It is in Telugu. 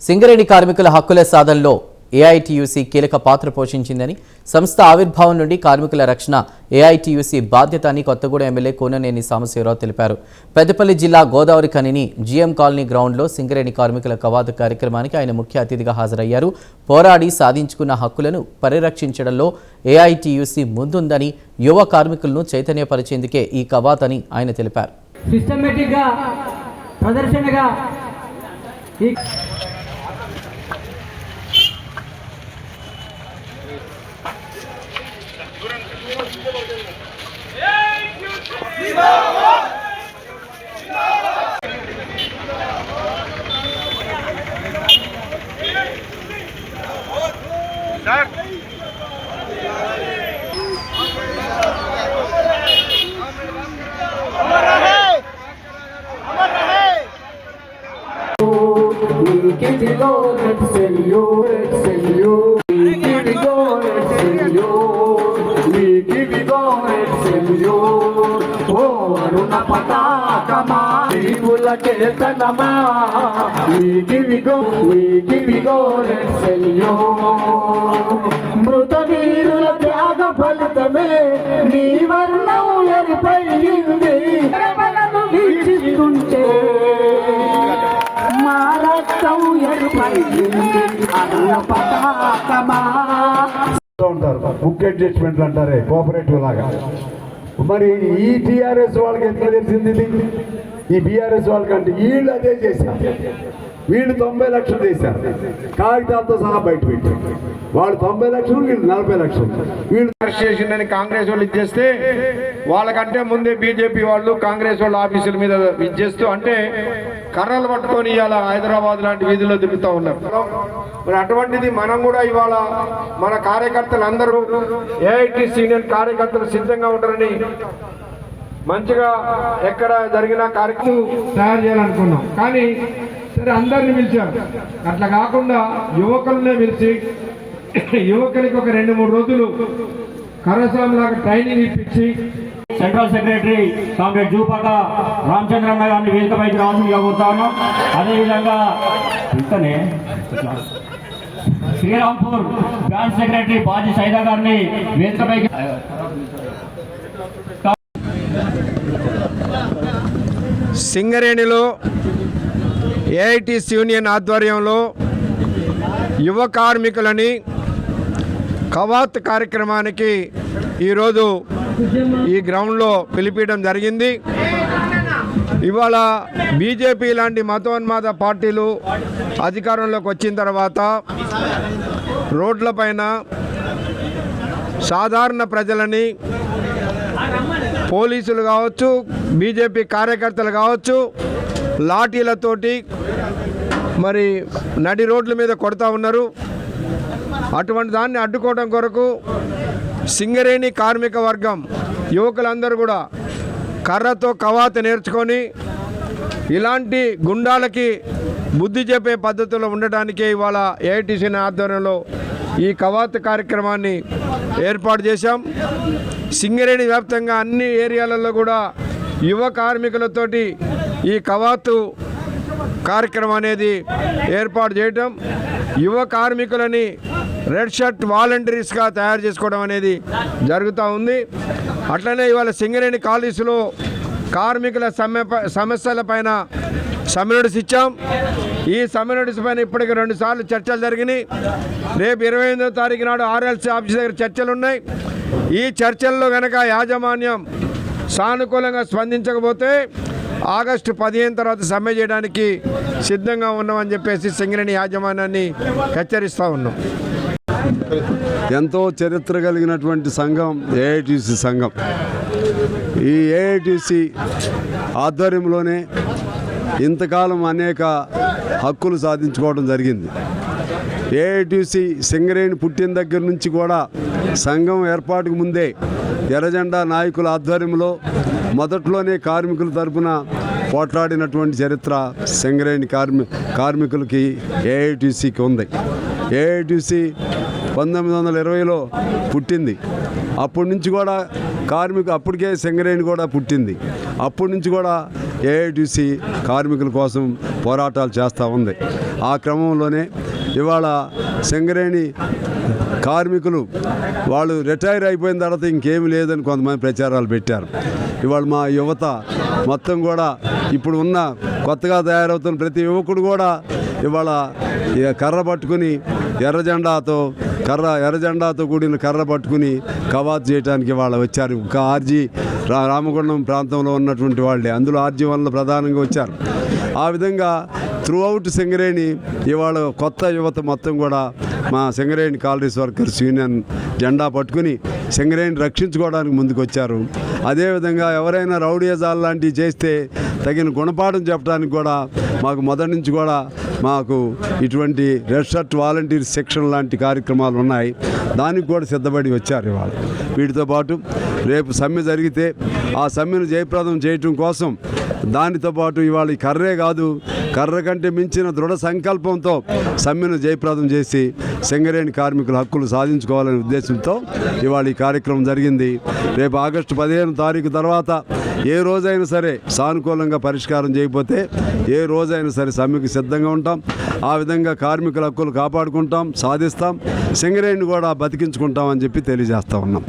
సింగరేణి కార్మికుల హక్కుల సాధనలో ఏఐటీయూసీ కీలక పాత్ర పోషించిందని, సంస్థ ఆవిర్భావం నుండి కార్మికుల రక్షణ ఏఐటీయూసీ బాధ్యత అని కొత్తగూడెం ఎమ్మెల్యే కూననేని సాంబశివరావు తెలిపారు. పెద్దపల్లి జిల్లా గోదావరి ఖనిని జీఎం కాలనీ గ్రౌండ్లో సింగరేణి కార్మికుల కవాతు కార్యక్రమానికి ఆయన ముఖ్య అతిథిగా హాజరయ్యారు. పోరాడి సాధించుకున్న హక్కులను పరిరక్షించడంలో ఏఐటీయూసీ ముందుందని, యువ కార్మికులను చైతన్యపరిచేందుకే ఈ కవాత్ అని ఆయన తెలిపారు. మృత వీరుల త్యాగ ఫలితమే నీ వర్ణం ఎరిపైంది. వీక్షిస్తుంటే మా రక్తం ఎరిపైంది. అన్న పతాకమా ఉంటారు, బుక్ అడ్జస్ట్మెంట్లు అంటారే, కోఆపరేటివ్ లాగా. మరి ఈ టీఆర్ఎస్ వాళ్ళకి ఎట్లా తెలిసింది ఇది? ఈ బీఆర్ఎస్ వాళ్ళకంటే వీళ్ళు అదే చేశారు. వీళ్ళు 90 లక్షలు చేశారు, కాగితాలతో సహా బయట పెట్టారు. వాళ్ళు 90 లక్షలు, వీళ్ళు 40 లక్షలు. వీళ్ళు అరెస్ట్ చేసిందని కాంగ్రెస్ వాళ్ళు ఇచ్చేస్తే, వాళ్ళకంటే ముందే బీజేపీ వాళ్ళు కాంగ్రెస్ వాళ్ళ ఆఫీసుల మీద ఇచ్చేస్తూ, అంటే కర్రలు పట్టుకొని ఇవాళ హైదరాబాద్ లాంటి వీధుల్లో తిరుగుతూ ఉన్నారు. మరి అటువంటిది మనం కూడా ఇవాళ మన కార్యకర్తలు అందరూ ఏఐటీసీ యూనియన్ కార్యకర్తలు సిద్ధంగా ఉంటారని మంచిగా ఎక్కడ జరిగిన కార్యక్రమం తయారు చేయాలనుకున్నాం. కానీ సరే అందరిని పిలిచారు, అట్లా కాకుండా యువకులనే పిలిచి యువకులకి ఒక 2-3 రోజులు కరస్వామి లాగా ట్రైనింగ్ ఇప్పించి సెంట్రల్ సెక్రటరీ కామ్రేడ్ జూపాక రామచంద్రన్న గారిని వేదికపైకి రావాల్సిందిగా కోరుతాను. అదేవిధంగా ఇంతనే శ్రీరాంపూర్ బ్రాంచ్ సెక్రటరీ బాజీ సైదా గారిని వేదికపైకి. సింగరేణిలో ఏఐటీసీ యూనియన్ ఆధ్వర్యంలో యువ కార్మికులని కవాత్ కార్యక్రమానికి ఈరోజు ఈ గ్రౌండ్లో పిలిపించడం జరిగింది. ఇవాళ బీజేపీ లాంటి మతోన్మాద పార్టీలు అధికారంలోకి వచ్చిన తర్వాత రోడ్లపైన సాధారణ ప్రజలని పోలీసులు కావచ్చు, బీజేపీ కార్యకర్తలు కావచ్చు, లాఠీలతోటి మరి నడి రోడ్ల మీద కొడతా ఉన్నారు. అటువంటి దాన్ని అడ్డుకోవడం కొరకు సింగరేణి కార్మిక వర్గం యువకులందరూ కూడా కర్రతో కవాతు నేర్చుకొని ఇలాంటి గుండాలకి బుద్ధి చెప్పే పద్ధతిలో ఉండటానికే ఇవాళ ఏఐటీసీ ఆధ్వర్యంలో ఈ కవాతు కార్యక్రమాన్ని ఏర్పాటు చేశాం. సింగరేణి వ్యాప్తంగా అన్ని ఏరియాలలో కూడా యువ కార్మికులతోటి ఈ కవాతు కార్యక్రమం అనేది ఏర్పాటు చేయటం, యువ కార్మికులని రెడ్ షర్ట్ వాలంటీర్స్గా తయారు చేసుకోవడం అనేది జరుగుతూ ఉంది. అట్లనే ఇవాళ సింగరేణి కాలేజీలో కార్మికుల సమస్యలపైన సమ్మె నోటీస్ ఇచ్చాం. ఈ సమ్మె నోటీస్ పైన ఇప్పటికి 2 సార్లు చర్చలు జరిగినాయి. రేపు 28వ తారీఖు నాడు ఆర్ఎల్సీ ఆఫీస్ దగ్గర చర్చలు ఉన్నాయి. ఈ చర్చల్లో కనుక యాజమాన్యం సానుకూలంగా స్పందించకపోతే ఆగస్టు 15 తర్వాత సమ్మె చేయడానికి సిద్ధంగా ఉన్నామని చెప్పేసి సింగరేణి యాజమాన్యాన్ని హెచ్చరిస్తూ ఉన్నాం. ఎంతో చరిత్ర కలిగినటువంటి సంఘం ఏఐటీసీ సంఘం. ఈ ఏఐటీసీ ఆధ్వర్యంలోనే ఇంతకాలం అనేక హక్కులు సాధించుకోవడం జరిగింది. ఏఐటీసీ సింగరేణి పుట్టిన దగ్గర నుంచి కూడా సంఘం ఏర్పాటుకు ముందే ఎర్రజెండా నాయకుల ఆధ్వర్యంలో మొదట్లోనే కార్మికుల తరపున పోట్లాడినటువంటి చరిత్ర సింగరేణి కార్మికులకి ఏఐటీసీకి ఉంది. ఏఐటీసీ 1920లో పుట్టింది. అప్పటి నుంచి కూడా అప్పటికే సింగరేణి కూడా పుట్టింది. అప్పటి నుంచి కూడా ఏఐటీసీ కార్మికుల కోసం పోరాటాలు చేస్తూ ఉంది. ఆ క్రమంలోనే ఇవాళ సింగరేణి కార్మికులు వాళ్ళు రిటైర్ అయిపోయిన తర్వాత ఇంకేమీ లేదని కొంతమంది ప్రచారాలు పెట్టారు. ఇవాళ మా యువత మొత్తం కూడా ఇప్పుడు ఉన్న కొత్తగా తయారవుతున్న ప్రతి యువకుడు కూడా ఇవాళ కర్ర పట్టుకుని ఎర్ర జెండాతో కూడిన కర్ర పట్టుకుని కవాతు చేయడానికి వాళ్ళు వచ్చారు. ఒక ఆర్జీ రామగుండం ప్రాంతంలో ఉన్నటువంటి వాళ్ళే అందులో ఆర్జీ వల్ల ప్రధానంగా వచ్చారు. ఆ విధంగా త్రూ అవుట్ సింగరేణి ఇవాళ కొత్త యువత మొత్తం కూడా మా సింగరేణి కాలరీస్ వర్కర్స్ యూనియన్ జెండా పట్టుకుని సింగరేణి రక్షించుకోవడానికి ముందుకు వచ్చారు. అదేవిధంగా ఎవరైనా రౌడీజాలు లాంటివి చేస్తే తగిన గుణపాఠం చెప్పడానికి కూడా మాకు మొదటి నుంచి కూడా మాకు ఇటువంటి రెడ్ షర్ట్ వాలంటీర్ సెక్షన్ లాంటి కార్యక్రమాలు ఉన్నాయి. దానికి కూడా సిద్ధపడి వచ్చారు ఇవాళ. వీటితో పాటు రేపు సమ్మె జరిగితే ఆ సమ్మెను జయప్రదం చేయటం కోసం దానితో పాటు ఇవాళ ఈ కర్రే కాదు, కర్ర కంటే మించిన దృఢ సంకల్పంతో సమ్మెను జయప్రదం చేసి సింగరేణి కార్మికుల హక్కులు సాధించుకోవాలనే ఉద్దేశంతో ఇవాళ ఈ కార్యక్రమం జరిగింది. రేపు ఆగస్టు 15 తారీఖు తర్వాత ఏ రోజైనా సరే సానుకూలంగా పరిష్కారం చేయకపోతే ఏ రోజైనా సరే సమ్మెకు సిద్ధంగా ఉంటాం. ఆ విధంగా కార్మికుల హక్కులు కాపాడుకుంటాం, సాధిస్తాం, సింగరేణిని కూడా బతికించుకుంటాం అని చెప్పి తెలియజేస్తూ ఉన్నాం.